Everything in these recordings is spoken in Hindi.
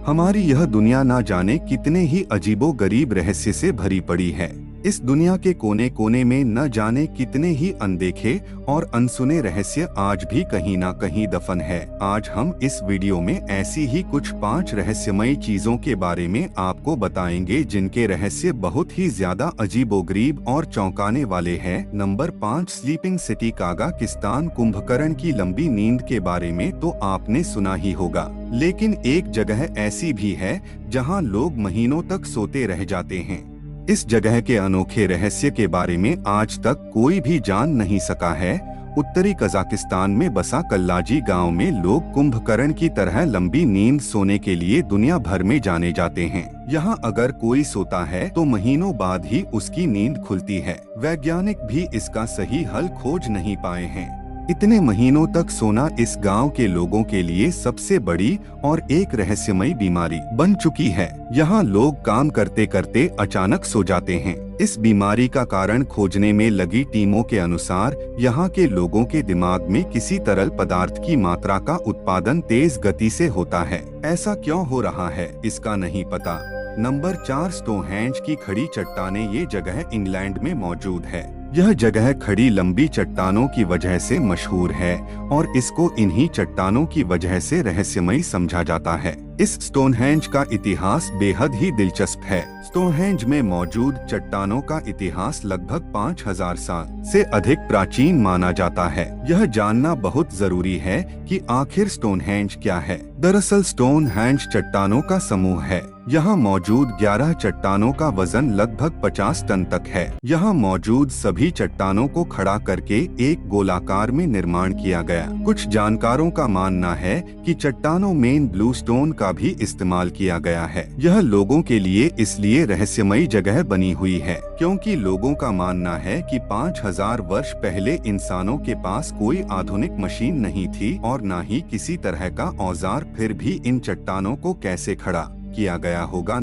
हमारी यह दुनिया ना जाने कितने ही अजीबो-गरीब रहस्य से भरी पड़ी है। इस दुनिया के कोने कोने में न जाने कितने ही अनदेखे और अनसुने रहस्य आज भी कहीं ना कहीं दफन है। आज हम इस वीडियो में ऐसी ही कुछ 5 रहस्यमयी चीजों के बारे में आपको बताएंगे जिनके रहस्य बहुत ही ज्यादा अजीबोगरीब और चौंकाने वाले हैं। Number 5, sleeping city Kazakhstan. Kumbhakarna की लंबी नींद के बारे में तो आपने सुना ही होगा, लेकिन एक जगह ऐसी भी है जहां लोग महीनों तक सोते रह जाते हैं। इस जगह के अनोखे रहस्य के बारे में आज तक कोई भी जान नहीं सका है। उत्तरी कजाकिस्तान में बसा कल्लाजी गांव में लोग कुंभकर्ण की तरह लंबी नींद सोने के लिए दुनिया भर में जाने जाते हैं। यहाँ अगर कोई सोता है तो महीनों बाद ही उसकी नींद खुलती है। वैज्ञानिक भी इसका सही हल खोज नहीं पाए हैं। इतने महीनों तक सोना इस गांव के लोगों के लिए सबसे बड़ी और एक रहस्यमयी बीमारी बन चुकी है। यहाँ लोग काम करते करते अचानक सो जाते हैं। इस बीमारी का कारण खोजने में लगी टीमों के अनुसार यहाँ के लोगों के दिमाग में किसी तरल पदार्थ की मात्रा का उत्पादन तेज गति से होता है। ऐसा क्यों हो रहा है इसका नहीं पता। नंबर 4, स्टोनहेंज की खड़ी चट्टानें। ये जगह इंग्लैंड में मौजूद है। यह जगह खड़ी लंबी चट्टानों की वजह से मशहूर है और इसको इन्हीं चट्टानों की वजह से रहस्यमयी समझा जाता है। इस स्टोनहेंज का इतिहास बेहद ही दिलचस्प है। स्टोनहेंज में मौजूद चट्टानों का इतिहास लगभग 5000 साल से अधिक प्राचीन माना जाता है। यह जानना बहुत जरूरी है कि आखिर स्टोनहेंज क्या है। दरअसल स्टोनहेंज चट्टानों का समूह है। यहाँ मौजूद 11 चट्टानों का वजन लगभग 50 टन तक है। यहाँ मौजूद सभी चट्टानों को खड़ा करके एक गोलाकार में निर्माण किया गया। कुछ जानकारों का मानना है कि चट्टानों में ब्लू स्टोन का भी इस्तेमाल किया गया है। यह लोगों के लिए इसलिए रहस्यमयी जगह बनी हुई है क्योंकि लोगों का मानना है कि 5000 वर्ष पहले इंसानों के पास कोई आधुनिक मशीन नहीं थी और न ही किसी तरह का औजार, फिर भी इन चट्टानों को कैसे खड़ा किया गया होगा।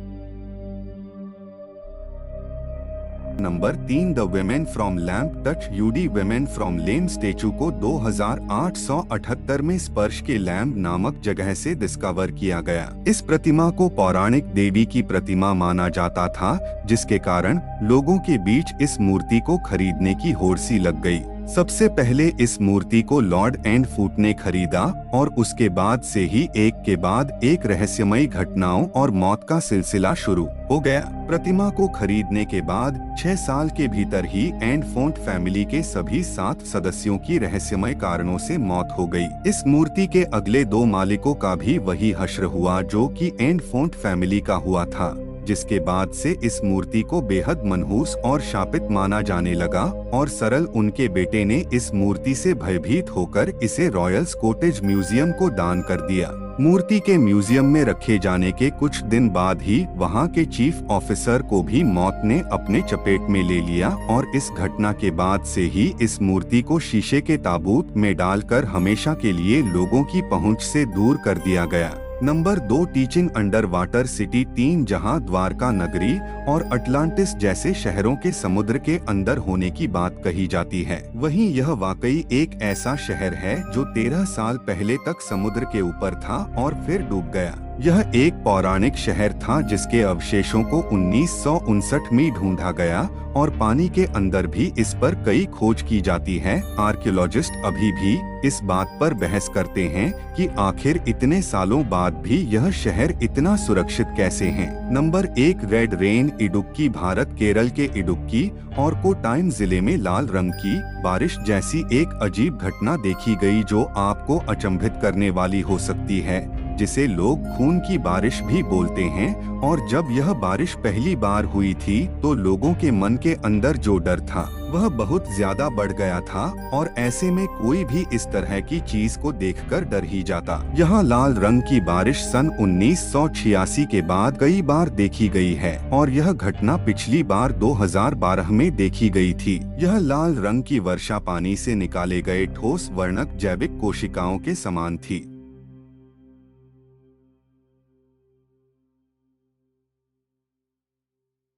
Number 3, the women from lamp touch. यूडी वेमेन फ्रॉम लेम स्टेचू को 2878 में स्पर्श के लैम्प नामक जगह से डिस्कवर किया गया। इस प्रतिमा को पौराणिक देवी की प्रतिमा माना जाता था, जिसके कारण लोगों के बीच इस मूर्ति को खरीदने की होड़ सी लग गई। सबसे पहले इस मूर्ति को लॉर्ड एंड फूट ने खरीदा और उसके बाद से ही एक के बाद एक रहस्यमयी घटनाओं और मौत का सिलसिला शुरू हो गया। प्रतिमा को खरीदने के बाद 6 साल के भीतर ही एंड फोर्ट फैमिली के सभी 7 सदस्यों की रहस्यमय कारणों से मौत हो गई। इस मूर्ति के अगले 2 मालिकों का भी वही हश्र हुआ जो कि एंड फोर्ट फैमिली का हुआ था, जिसके बाद से इस मूर्ति को बेहद मनहूस और शापित माना जाने लगा और सरल उनके बेटे ने इस मूर्ति से भयभीत होकर इसे रॉयल स्कॉटिश म्यूजियम को दान कर दिया। मूर्ति के म्यूजियम में रखे जाने के कुछ दिन बाद ही वहां के चीफ ऑफिसर को भी मौत ने अपने चपेट में ले लिया और इस घटना के बाद से ही इस मूर्ति को शीशे के ताबूत में डालकर हमेशा के लिए लोगों की पहुंच से दूर कर दिया गया। Number 2, teaching under water city. 3, जहां द्वारका नगरी और अटलांटिस जैसे शहरों के समुद्र के अंदर होने की बात कही जाती है, वहीं यह वाकई एक ऐसा शहर है जो 13 साल पहले तक समुद्र के ऊपर था और फिर डूब गया। यह एक पौराणिक शहर था जिसके अवशेषों को 1959 में ढूंढा गया और पानी के अंदर भी इस पर कई खोज की जाती है। आर्कियोलॉजिस्ट अभी भी इस बात पर बहस करते हैं कि आखिर इतने सालों बाद भी यह शहर इतना सुरक्षित कैसे है। Number 1, red rain Idukki. Bharat Kerala के इडुक्की और कोट्टायम जिले में लाल रंग की बारिश जैसी एक अजीब घटना देखी गई जो आपको अचंभित करने वाली हो सकती है, जिसे लोग खून की बारिश भी बोलते हैं। और जब यह बारिश पहली बार हुई थी तो लोगों के मन के अंदर जो डर था वह बहुत ज्यादा बढ़ गया था और ऐसे में कोई भी इस तरह की चीज को देखकर डर ही जाता। यहाँ लाल रंग की बारिश सन 1986 के बाद कई बार देखी गई है और यह घटना पिछली बार 2012 में देखी गई थी। यह लाल रंग की वर्षा पानी से निकाले गए ठोस वर्णक जैविक कोशिकाओं के समान थी।